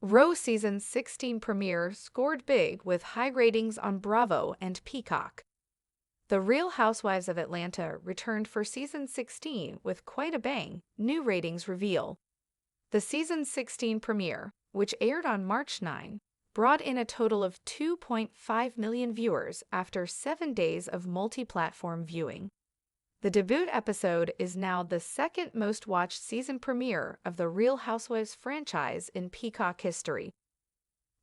RHOA Season 16 premiere scored big with high ratings on Bravo and Peacock. The Real Housewives of Atlanta returned for Season 16 with quite a bang, new ratings reveal. The Season 16 premiere, which aired on March 9, brought in a total of 2.5 million viewers after 7 days of multi-platform viewing. The debut episode is now the second most watched season premiere of the Real Housewives franchise in Peacock history.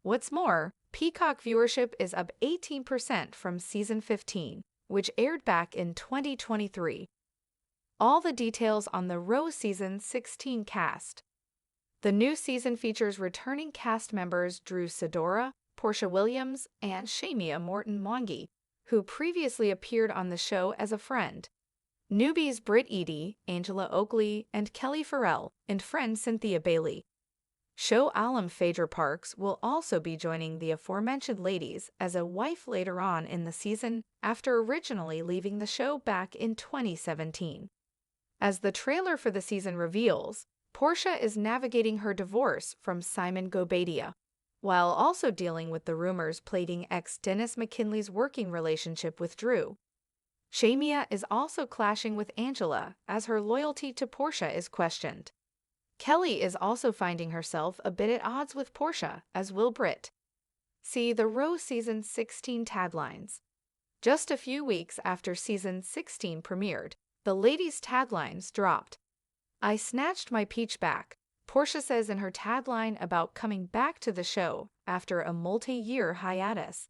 What's more, Peacock viewership is up 18% from Season 15, which aired back in 2023. All the details on the RHOA Season 16 cast. The new season features returning cast members Drew Sidora, Porsha Williams, and Shamea Morton Mwangi, who previously appeared on the show as a friend. Newbies Brit Eady, Angela Oakley, and Kelli Ferrell, and friend Cynthia Bailey. Show alum Phaedra Parks will also be joining the aforementioned ladies as a wife later on in the season after originally leaving the show back in 2017. As the trailer for the season reveals, Porsha is navigating her divorce from Simon Gobadia, while also dealing with the rumors plaguing ex-Dennis McKinley's working relationship with Drew. Shamea is also clashing with Angela as her loyalty to Porsha is questioned. Kelli is also finding herself a bit at odds with Porsha, as will Brit. See the RHOA Season 16 taglines. Just a few weeks after Season 16 premiered, the ladies' taglines dropped. "I snatched my peach back," Porsha says in her tagline about coming back to the show after a multi-year hiatus.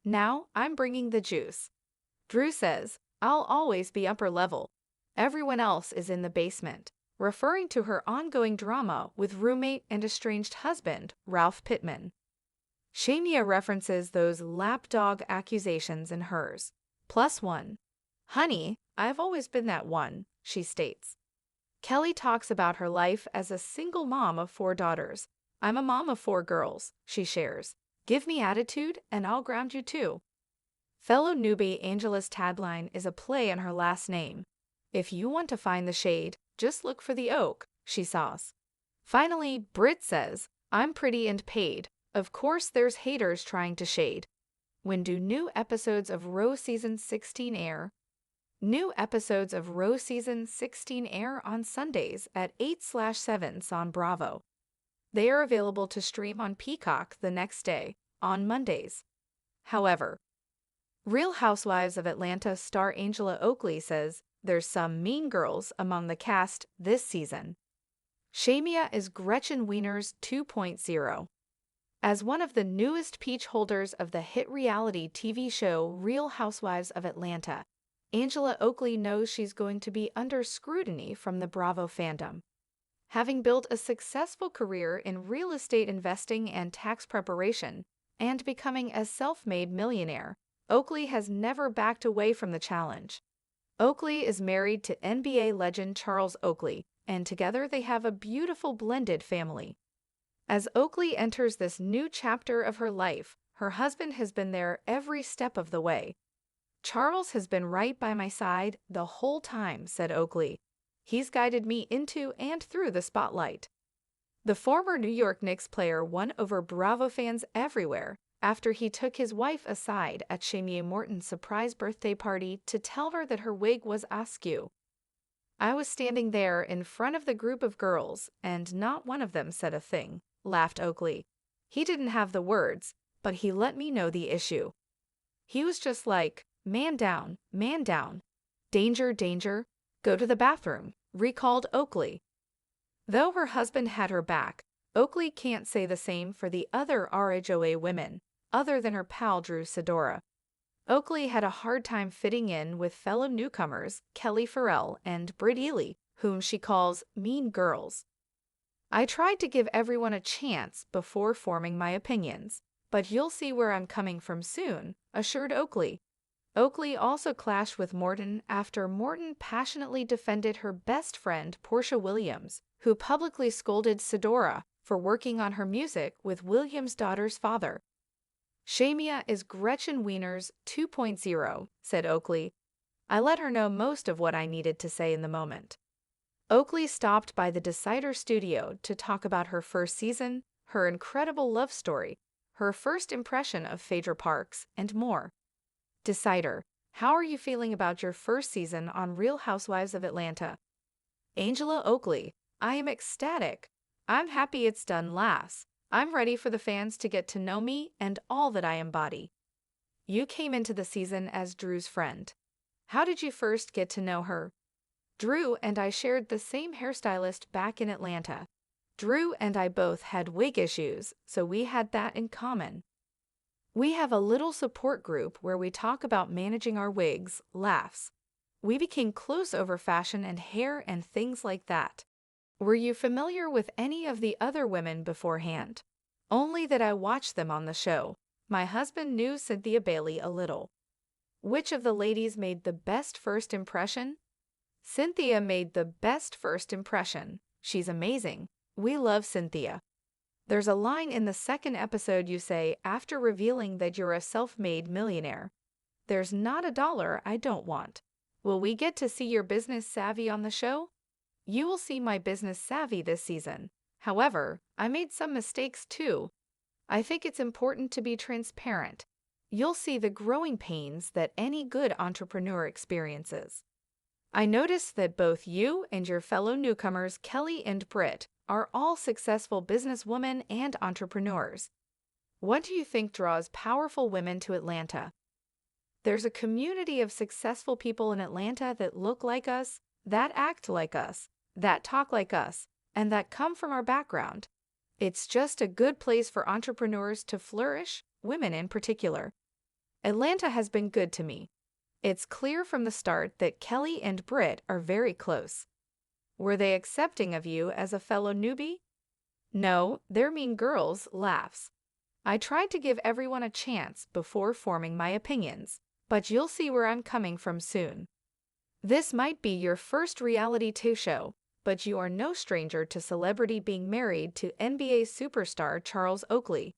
"Now I'm bringing the juice." Drew says, "I'll always be upper level. Everyone else is in the basement," referring to her ongoing drama with roommate and estranged husband, Ralph Pittman. Shamea references those lapdog accusations in hers. +1. "Honey, I've always been that one," she states. Kelli talks about her life as a single mom of 4 daughters. "I'm a mom of 4 girls," she shares. "Give me attitude and I'll ground you too." Fellow newbie Angela's tagline is a play on her last name. "If you want to find the shade, just look for the oak," she saws. Finally, Brit says, "I'm pretty and paid. Of course there's haters trying to shade." When do new episodes of RHOA Season 16 air? New episodes of RHOA Season 16 air on Sundays at 8/7 on Bravo. They are available to stream on Peacock the next day, on Mondays. However, Real Housewives of Atlanta star Angela Oakley says there's some mean girls among the cast this season. Shamea is Gretchen Wiener's 2.0. As one of the newest peach holders of the hit reality TV show Real Housewives of Atlanta, Angela Oakley knows she's going to be under scrutiny from the Bravo fandom. Having built a successful career in real estate investing and tax preparation, and becoming a self-made millionaire, Oakley has never backed away from the challenge. Oakley is married to NBA legend Charles Oakley, and together they have a beautiful blended family. As Oakley enters this new chapter of her life, her husband has been there every step of the way. "Charles has been right by my side the whole time," said Oakley. "He's guided me into and through the spotlight." The former New York Knicks player won over Bravo fans everywhere after he took his wife aside at Shamea Morton's surprise birthday party to tell her that her wig was askew. "I was standing there in front of the group of girls, and not one of them said a thing," laughed Oakley. "He didn't have the words, but he let me know the issue. He was just like, 'Man down, danger, danger, go to the bathroom,'" recalled Oakley. Though her husband had her back, Oakley can't say the same for the other RHOA women, other than her pal Drew Sidora. Oakley had a hard time fitting in with fellow newcomers Kelli Ferrell and Brit Eady, whom she calls mean girls. "I tried to give everyone a chance before forming my opinions, but you'll see where I'm coming from soon," assured Oakley. Oakley also clashed with Morton after Morton passionately defended her best friend Porsha Williams, who publicly scolded Sidora for working on her music with Williams' daughter's father. "Shamea is Gretchen Wiener's 2.0, said Oakley. "I let her know most of what I needed to say in the moment." Oakley stopped by the Decider studio to talk about her first season, her incredible love story, her first impression of Phaedra Parks, and more. Decider, how are you feeling about your first season on Real Housewives of Atlanta? Angela Oakley, I am ecstatic. I'm happy it's done last. I'm ready for the fans to get to know me and all that I embody. You came into the season as Drew's friend. How did you first get to know her? Drew and I shared the same hairstylist back in Atlanta. Drew and I both had wig issues, so we had that in common. We have a little support group where we talk about managing our wigs, laughs. We became close over fashion and hair and things like that. Were you familiar with any of the other women beforehand? Only that I watched them on the show. My husband knew Cynthia Bailey a little. Which of the ladies made the best first impression? Cynthia made the best first impression. She's amazing. We love Cynthia. There's a line in the second episode you say after revealing that you're a self-made millionaire. There's not a dollar I don't want. Will we get to see your business savvy on the show? You will see my business savvy this season. However, I made some mistakes too. I think it's important to be transparent. You'll see the growing pains that any good entrepreneur experiences. I noticed that both you and your fellow newcomers, Kelli and Brit, are all successful businesswomen and entrepreneurs. What do you think draws powerful women to Atlanta? There's a community of successful people in Atlanta that look like us, that act like us, that talk like us, and that come from our background. It's just a good place for entrepreneurs to flourish, women in particular. Atlanta has been good to me. It's clear from the start that Kelli and Brit are very close. Were they accepting of you as a fellow newbie? No, they're mean girls, laughs. I tried to give everyone a chance before forming my opinions, but you'll see where I'm coming from soon. This might be your first reality TV show, but you are no stranger to celebrity being married to NBA superstar Charles Oakley.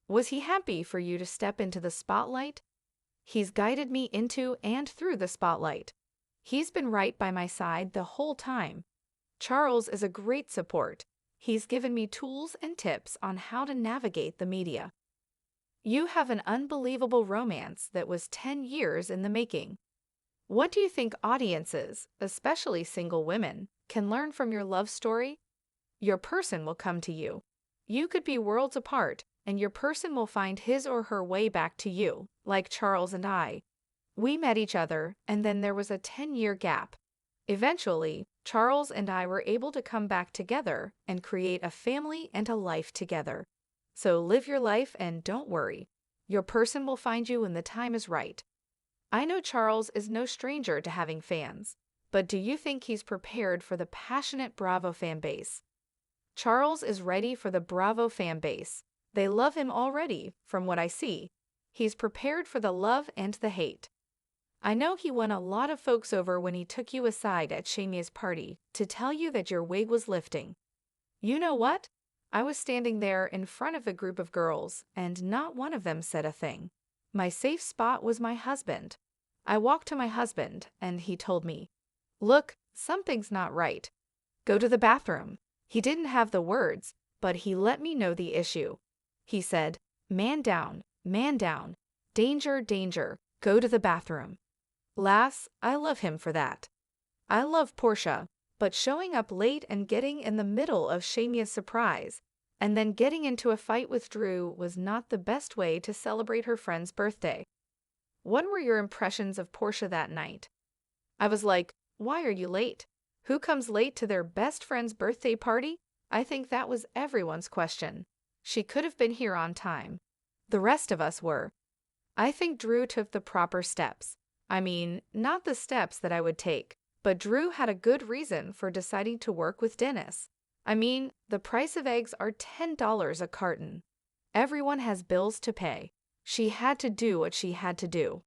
Was he happy for you to step into the spotlight? He's guided me into and through the spotlight. He's been right by my side the whole time. Charles is a great support. He's given me tools and tips on how to navigate the media. You have an unbelievable romance that was 10 years in the making. What do you think audiences, especially single women, can learn from your love story? Your person will come to you. You could be worlds apart, and your person will find his or her way back to you, like Charles and I. We met each other, and then there was a 10-year gap. Eventually, Charles and I were able to come back together and create a family and a life together. So live your life and don't worry. Your person will find you when the time is right. I know Charles is no stranger to having fans, but do you think he's prepared for the passionate Bravo fan base? Charles is ready for the Bravo fan base. They love him already, from what I see. He's prepared for the love and the hate. I know he won a lot of folks over when he took you aside at Shamea's party to tell you that your wig was lifting. You know what? I was standing there in front of a group of girls, and not one of them said a thing. My safe spot was my husband. I walked to my husband, and he told me, "Look, something's not right. Go to the bathroom." He didn't have the words, but he let me know the issue. He said, man down, danger, danger, go to the bathroom." Lass, I love him for that. I love Porsha, but showing up late and getting in the middle of Shamea's surprise, and then getting into a fight with Drew was not the best way to celebrate her friend's birthday. What were your impressions of Porsha that night? I was like, why are you late? Who comes late to their best friend's birthday party? I think that was everyone's question. She could have been here on time. The rest of us were. I think Drew took the proper steps. I mean, not the steps that I would take, but Drew had a good reason for deciding to work with Dennis. I mean, the price of eggs are $10 a carton. Everyone has bills to pay. She had to do what she had to do.